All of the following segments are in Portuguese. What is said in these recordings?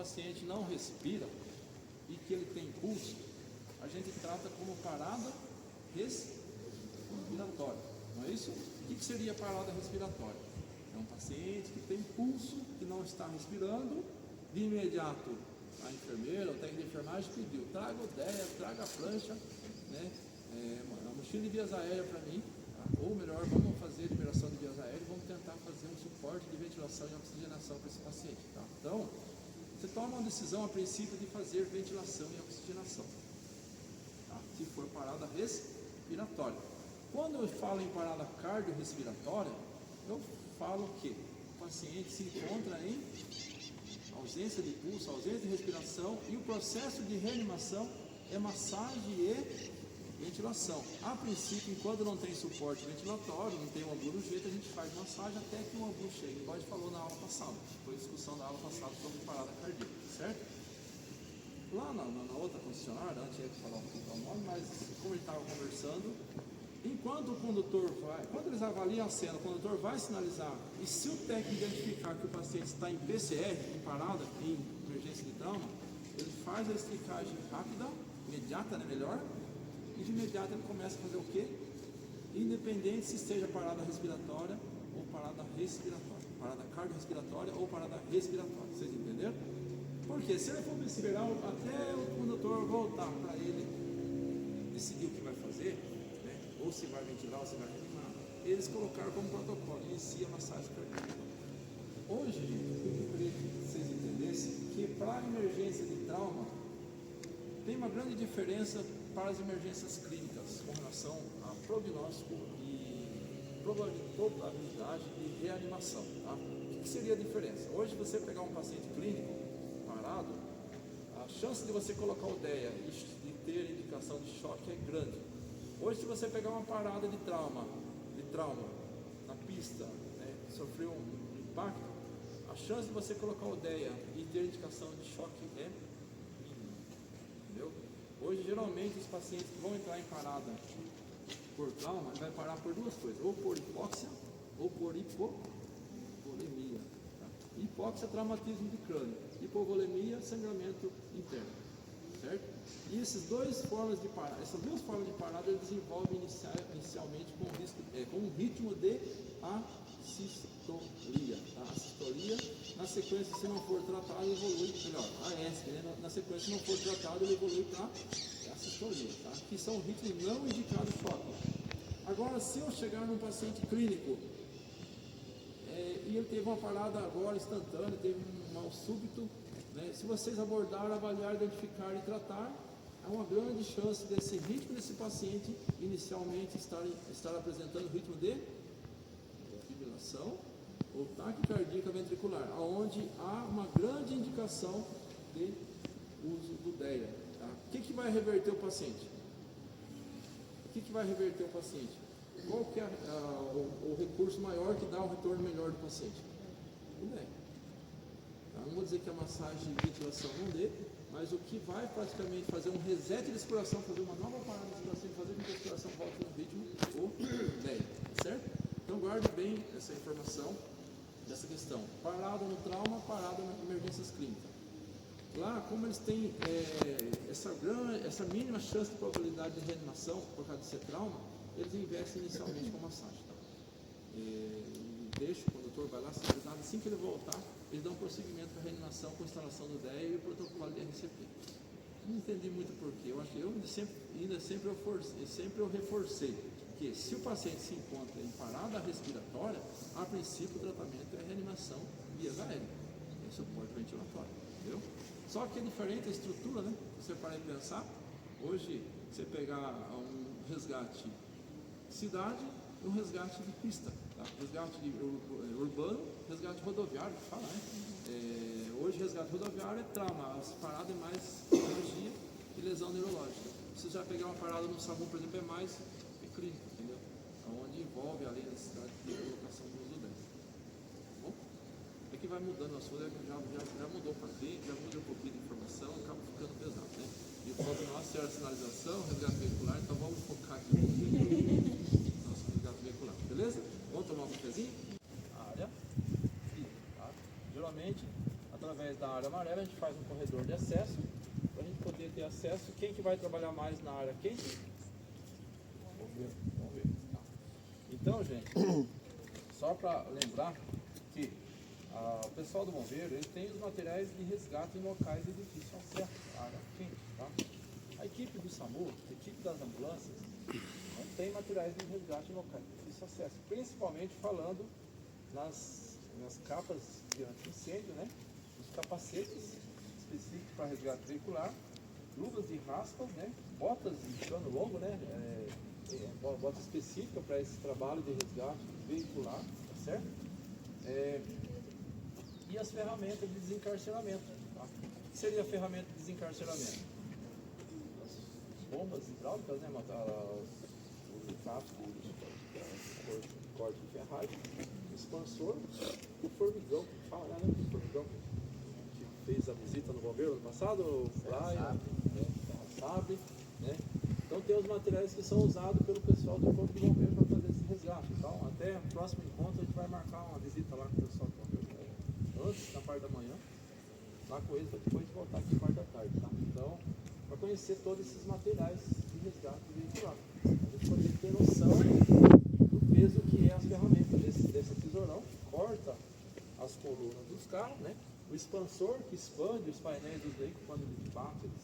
paciente não respira e que ele tem pulso, a gente trata como parada respiratória, não é isso? O que seria parada respiratória? É um paciente que tem pulso, que não está respirando, de imediato a enfermeira, o técnico de enfermagem pediu, traga o DEA, traga a prancha, né? A mochila de vias aéreas para mim, tá? Ou melhor, vamos fazer liberação de vias aéreas, vamos tentar fazer um suporte de ventilação e oxigenação para esse paciente, tá? Então, você toma uma decisão a princípio de fazer ventilação e oxigenação, tá? Se for parada respiratória. Quando eu falo em parada cardiorrespiratória, eu falo que o paciente se encontra em ausência de pulso, ausência de respiração, e o processo de reanimação é massagem e ventilação. A princípio, enquanto não tem suporte ventilatório, não tem um AMBU no jeito, a gente faz massagem até que o AMBU chegue, igual a gente falou na aula passada, foi a discussão da aula passada sobre parada cardíaca, certo? Lá na outra concessionária, antes de falar um pouquinho o nome, mas como ele estava conversando, enquanto o condutor vai, quando eles avaliam a cena, o condutor vai sinalizar, e se o técnico identificar que o paciente está em PCR, em parada, em emergência de trauma, ele faz a esticagem rápida, imediata, né, melhor, e de imediato ele começa a fazer o quê? Independente se esteja parada respiratória ou parada respiratória, parada cardiorrespiratória ou parada respiratória, vocês entenderam? Porque se ele for esperar até o condutor voltar para ele decidir o que vai fazer, ou se vai ventilar ou se vai reanimar, eles colocaram como protocolo, inicia a massagem cardíaca. Hoje, eu queria que vocês entendessem que para a emergência de trauma, tem uma grande diferença para as emergências clínicas com relação a prognóstico e probabilidade de reanimação. Tá? O que seria a diferença? Hoje, você pegar um paciente clínico parado, a chance de você colocar o DEA e ter indicação de choque é grande. Hoje, se você pegar uma parada de trauma na pista, né, sofreu um impacto, a chance de você colocar o DEA e ter indicação de choque é mínima, entendeu? Hoje, geralmente, os pacientes que vão entrar em parada por trauma, vai parar por duas coisas, ou por hipóxia ou por hipovolemia. Tá? Hipóxia, traumatismo de crânio, hipovolemia, sangramento interno, certo? E essas duas formas de parada, eles desenvolvem inicialmente com um ritmo de assistolia. Tá? Assistolia, na sequência, se não for tratado, evolui, melhor, AS, né? Na sequência, se não for tratado, ele evolui para assistolia, tá? Que são ritmos não indicados choque. Agora, se eu chegar num paciente clínico e ele teve uma parada agora instantânea, teve um mal súbito, né? Se vocês abordaram, avaliar, identificar e tratar, há uma grande chance desse ritmo desse paciente inicialmente estar apresentando ritmo de fibrilação ou taquicardia ventricular, onde há uma grande indicação de uso do DEA. Tá? O que vai reverter o paciente? O que vai reverter o paciente? Qual que é o recurso maior que dá um retorno melhor do paciente? O DEA. Tá? Não vou dizer que a massagem de ventilação não dê, mas o que vai praticamente fazer um reset de respiração, fazer uma nova parada de respiração, fazer com que a respiração volte no ritmo, o DEA, certo? Então guarde bem essa informação dessa questão. Parada no trauma, parada nas emergências clínicas. Lá, como eles têm essa mínima chance de probabilidade de reanimação por causa de ser trauma, eles investem inicialmente com massagem. Tá? Deixa o condutor, vai lá, assim que ele voltar, eles dão prosseguimento para a reanimação com a instalação do DEA e o protocolo de RCP. Não entendi muito porquê. Sempre eu reforcei que se o paciente se encontra em parada respiratória, a princípio o tratamento é reanimação via aérea, é suporte ventilatório, entendeu? Só que é diferente a estrutura, né? Você para de pensar, hoje você pegar um resgate de cidade e um resgate de pista, tá? Resgate urbano, resgate rodoviário, que fala, né? Hoje resgate rodoviário é trauma, a parada é mais cirurgia e lesão neurológica. Se você já pegar uma parada no SAMU, por exemplo, é mais clínico, entendeu? Onde envolve além da necessidade de colocação do uso dessa. Bom, é que vai mudando a sua, já mudou para frente, já muda um pouquinho de informação, acaba ficando pesado, né? E o foco nosso era a sinalização, resgate veicular, então vamos focar aqui um pouquinho no nosso resgate veicular, beleza? Vamos tomar um cafezinho? A área física, tá? Geralmente, a através da área amarela, a gente faz um corredor de acesso, para a gente poder ter acesso. Quem que vai trabalhar mais na área quente? Vamos ver. Tá. Então, gente, só para lembrar que o pessoal do bombeiro, ele tem os materiais de resgate em locais de difícil acesso à área quente, tá? A equipe do SAMU, a equipe das ambulâncias, não tem materiais de resgate em locais de difícil acesso, principalmente falando nas capas de anti-incêndio, né? Os capacetes específicos para resgate veicular, luvas de raspas, né? Botas de cano longo, né? Bota específica para esse trabalho de resgate veicular, tá certo? E as ferramentas de desencarceramento. Tá? O que seria a ferramenta de desencarceramento? As bombas hidráulicas, né? Os cascos, corte de ferragem, o expansor, o formigão, fala, né? O formigão que fez a visita no bombeiro ano passado, Praia, sabe, né? Então tem os materiais que são usados pelo pessoal do corpo de bombeiro para fazer esse resgate. Então, até o próximo encontro a gente vai marcar uma visita lá com o pessoal do bombeiro, antes, na parte da manhã, lá com eles, para depois voltar aqui na parte da tarde, tá? Então, para conhecer todos esses materiais de resgate veicular, a gente poder ter noção do peso que é as ferramentas desse tesourão, que corta as colunas dos carros, né? O expansor que expande os painéis dos veículos quando ele bate, eles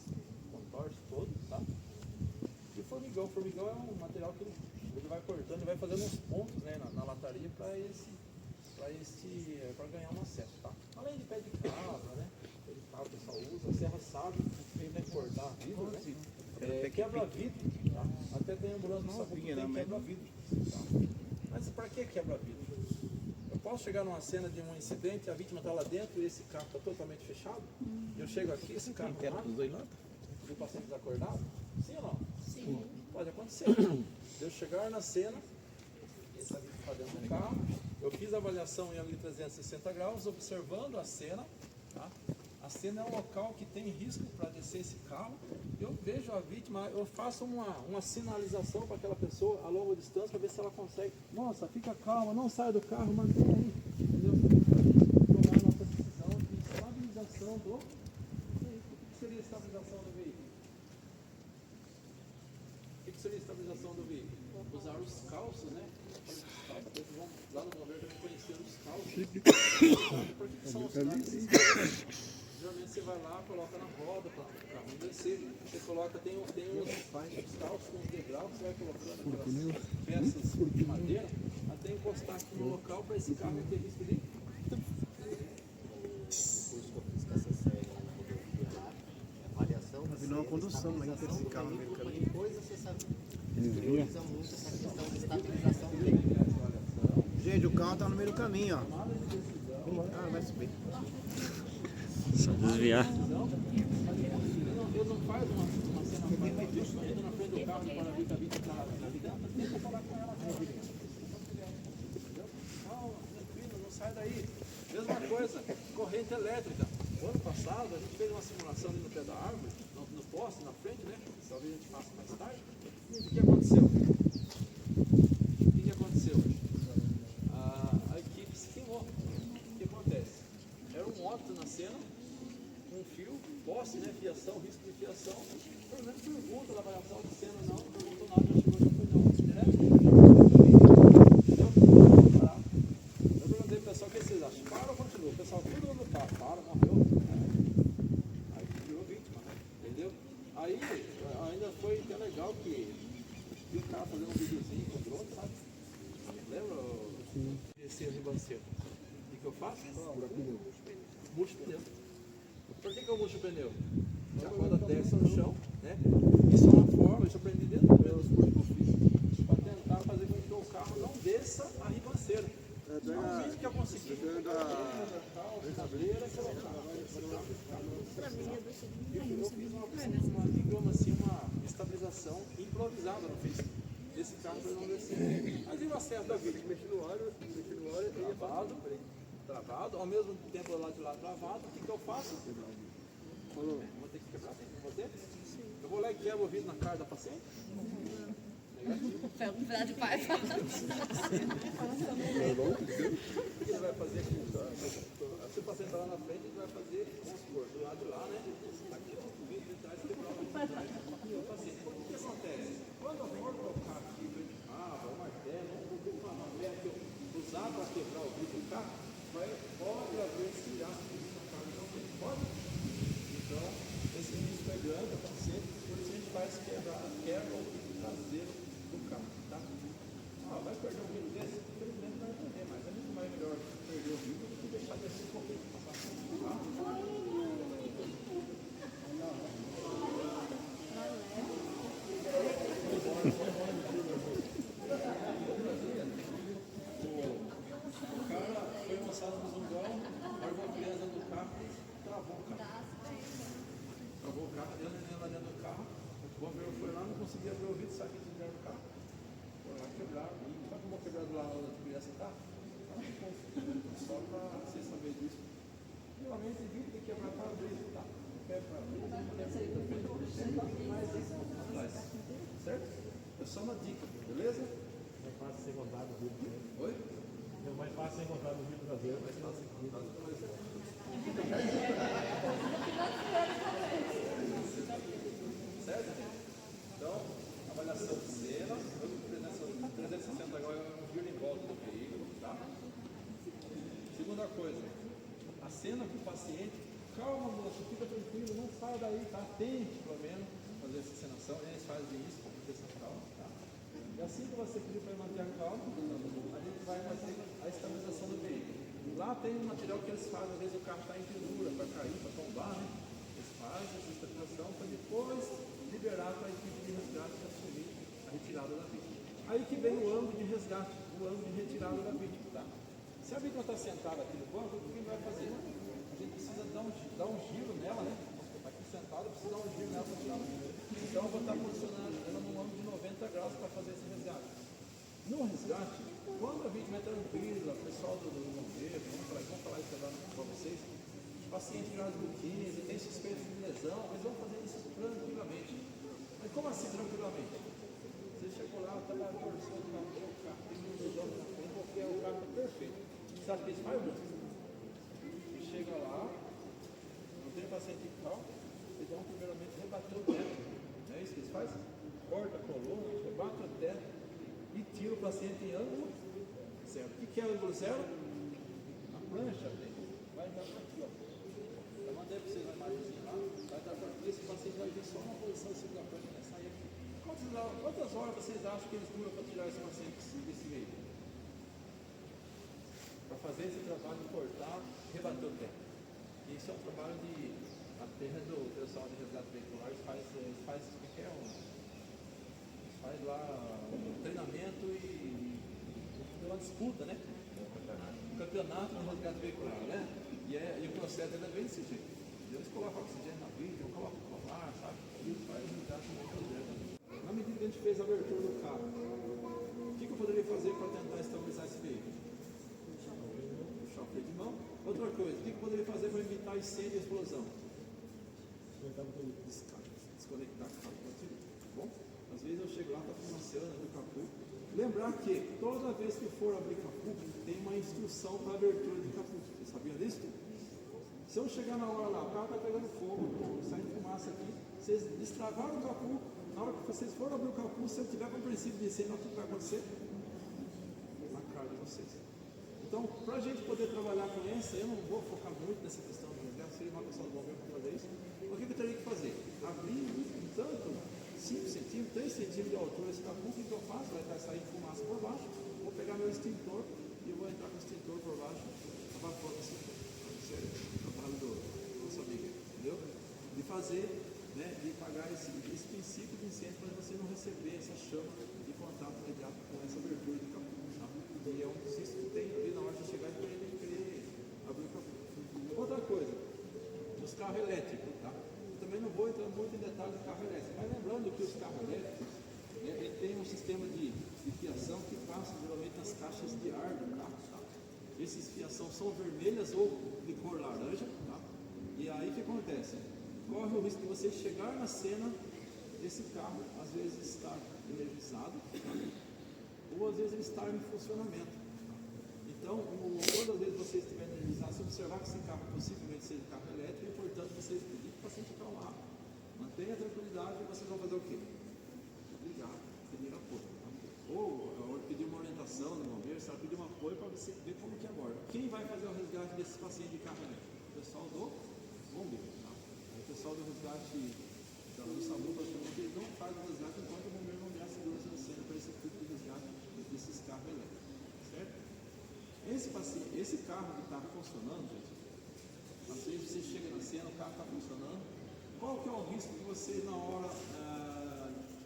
contorce todos, tá? E o formigão é um material que ele vai cortando, ele vai fazendo uns pontos, né, na lataria para ganhar um acesso, tá? Além de pé de cabra, né? Pé de cabra o pessoal usa, a serra sabe, né, cortar vidro, né? Quebra-vidro, tá? Até tem ambulância no SAMU que tem quebra-vidro, tá? Mas para que quebra-vidro? Eu posso chegar numa cena de um incidente, a vítima está lá dentro e esse carro está totalmente fechado? Eu chego aqui, esse carro o paciente desacordado? Sim ou não? Sim. Pode acontecer. Eu chegar na cena, essa vítima está dentro do carro, eu fiz a avaliação em ângulo de 360 graus, observando a cena, tá? A cena é um local que tem risco para descer esse carro. Eu vejo a vítima, eu faço uma sinalização para aquela pessoa a longa distância para ver se ela consegue. Nossa, fica calma, não sai do carro, mantém aí. Entendeu? Tomar a nossa decisão de estabilização do veículo. O que seria a estabilização do veículo? O que seria a estabilização do veículo? Usar os calços, né? Lá no bombeiro deve conhecer os calços. Por que são os calços? Geralmente você vai lá, coloca na roda para não descer. Você coloca, tem uns calços com os degraus, você vai colocando aquelas peças de madeira até encostar aqui no local para esse carro não ter risco de. Não, a condução, mas esse carro no meio do caminho. Coisa você sabe. Prioriza muito essa questão de estabilização dele. Gente, o carro tá no meio do caminho, ó. Ah, vai subir. Só desviar. Ele não faz uma cena indo na frente do carro para ver que a vítima está navegando. Tenta falar com ela. Calma, tranquilo, não sai daí. Mesma coisa, corrente elétrica. O ano passado a gente fez uma simulação ali no pé da árvore, no poste, na frente, né? Talvez a gente faça mais tarde. O que aconteceu? A equipe se queimou. O que acontece? Era um moto na cena, um fio, poste, né? Fiação, risco de fiação. Pelo menos pergunta da avaliação de cena, não perguntou nada, já chegou já foi não. Direto. Eu perguntei pro pessoal o que vocês acham. Para ou continua? O pessoal, todo mundo para, morreu. Aí virou vítima, né? Entendeu? Aí ainda foi até legal que o cara fazendo um videozinho com o drone, sabe? Lembra? Esse ribanceiro. O que eu faço? Murcho o pneu. Por que eu murcho o pneu? A roda desce no chão, né? Isso é uma forma, isso eu aprendi dentro dos cursos que eu fiz, para tentar fazer com que o carro não desça a ribanceira. No vídeo que eu consegui, cabreira, eu fiz digamos assim, uma estabilização improvisada, não fiz? Esse carro para não descer. Mas e o acerto da vítima? Mexi no óleo, travado, ao mesmo tempo lá de lá travado, o que eu faço? Vou ter que quebrar com você? Eu vou lá e quebro o vidro na cara da paciente? Pega um pedaço de pai. O que ele vai fazer aqui? Se o paciente está lá na frente, ele vai fazer conseguir abrir o vidro, sabe que tiver o carro. Foi lá quebrar. Sabe como quebrar do lado onde a criança está? Só para você saber disso. Geralmente evita de quebrar para abrir, tá? Quebra para abrir, mais certo? É só uma dica, beleza? É fácil ser encontrado no vidro traseiro. Oi? É mais fácil ser encontrado no vidro traseiro. Mais fácil. Certo? Então, avaliação de cena, 360 agora é um giro em volta do veículo, tá? Segunda coisa, a cena com o paciente, calma moço, fica tranquilo, não sai daí, tá? Tente pelo menos fazer essa encenação, eles fazem isso para manter essa calma, tá? E assim que você pedir para manter a calma, a gente vai fazer a estabilização do veículo. Lá tem um material que eles fazem, às vezes o carro está em pendura, para cair, para tombar, né? Eles fazem essa estabilização para depois liberar para a equipe de resgate assumir a retirada da vítima. Aí que vem o ângulo de resgate, o ângulo de retirada da vítima, tá? Se a vítima está sentada aqui no banco, o que a gente vai fazer? A gente precisa dar um giro nela, né? Está aqui sentada, precisa dar um giro nela para tirar a vítima. Então eu vou estar posicionando ela num ângulo de 90 graus para fazer esse resgate. No resgate, quando a vítima é tranquila, o pessoal do bombeiro, vamos falar isso agora para vocês, o paciente grau de 15, tem suspeita de lesão, eles vão fazer isso tranquilamente. Mas como assim tranquilamente? Você chegou lá, está lá torcendo, o carro tem um lesão na frente, porque o carro está perfeito. Sabe o que eles fazem? Chega lá, não tem paciente de calma, eles vão primeiramente rebater o teto. Não é isso que eles fazem? Corta a coluna, rebate o teto e tira o paciente em ângulo zero. O que é ângulo zero? A prancha vai dar para aqui, ó. Eu mandei para vocês uma imagenzinha lá, vai dar para aqui, esse paciente vai ver só uma posição assim da prancha, vai sair aqui. Quantas horas vocês acham que eles duram para tirar esse paciente desse veículo? Para fazer esse trabalho de cortar, rebater o teto. Isso é um trabalho de até do pessoal de resgate veicular, faz lá um treinamento e uma disputa, né? Um campeonato de resgate veicular, né? E o processo é bem desse jeito. Eles colocam oxigênio na vida, colocam colar, sabe? E faz um resgate muito projeto. Na medida que a gente fez a abertura do carro, o que eu poderia fazer para tentar estabilizar esse veículo? Puxar o freio de mão. Outra coisa, o que eu poderia fazer para evitar incêndio e explosão? Desconectar o carro. Tá bom? Às vezes eu chego lá, está fumaçando, abrir o capô. Lembrar que toda vez que for abrir capô, tem uma instrução para abertura de capô. Você sabia disso? Se eu chegar na hora lá, o carro está pegando fogo, saindo fumaça aqui, vocês destravaram o capô, na hora que vocês forem abrir o capô, se eu tiver com o princípio de incêndio, o que vai acontecer? Na cara de vocês. Então, para a gente poder trabalhar com essa, eu não vou focar muito nessa questão do resgate, seria uma pessoa do bombeiro para fazer isso. O que eu teria que fazer? Abrir tanto 5 centímetros, 3 centímetros de altura esse capô, o que eu faço? Vai estar saindo fumaça por baixo, vou pegar meu extintor e vou entrar com o extintor por baixo, abafando o extintor. Isso é o trabalho do nosso amigo, entendeu? De fazer, né, de pagar esse princípio de incêndio para você não receber essa chama de contato imediato com essa abertura de capô. Tá? E é um cisto que tem ali na hora de chegar e querer abrir o capô. Outra coisa, os carros elétricos, tá? Também não vou entrar muito em detalhes do carro elétrico, mas lembrando que os carros elétricos, né, ele tem um sistema de fiação que passa geralmente nas caixas de ar do carro, tá? Essas fiações são vermelhas ou de cor laranja, tá? E aí o que acontece? Corre o risco de você chegar na cena desse carro, às vezes estar energizado, tá? Ou às vezes ele estar em funcionamento. Tá? Então, todas as vezes você estiver energizado, se observar que esse carro possivelmente seja carro elétrico, é importante vocês pedir para o paciente acalmar. Mantenha a tranquilidade e vocês vão fazer o quê? Ligar, pedir apoio. Tá? Ou pedir uma orientação no bombeiro, sabe? Pedir um apoio para você ver como que aborda. Quem vai fazer o resgate desses pacientes de carro elétrico? O pessoal do bombeiro. Tá? O pessoal do resgate do SAMU, praticamente, eles não fazem o resgate enquanto o bombeiro não der a segurança da cena para esse tipo de resgate desses carros elétricos. Certo? Esse carro que está funcionando, gente, às vezes você chega na cena, o carro está funcionando. Qual que é o risco de você, na hora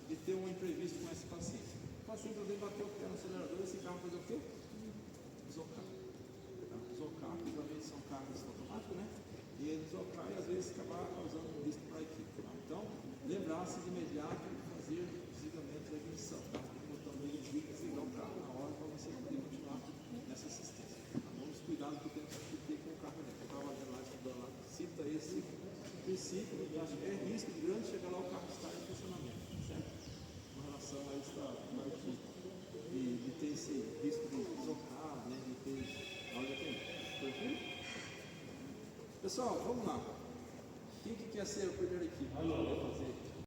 de ter um imprevisto com esse paciente? O paciente, às vezes, bateu o pé no acelerador, esse carro fazer o quê? Desocar. Tá? Desocar, geralmente são carros automáticos, né? E ele desocar e, às vezes, acabar causando um risco para a equipe. Tá? Então, lembrar-se de imediato de fazer esse princípio, é risco grande chegar lá o carro estar em funcionamento, certo? Com relação a essa parte de ter esse risco de desocar, né, de ter algo assim. Tranquilo? Pessoal, vamos lá. Quem que quer ser o primeiro equipe? Fazer?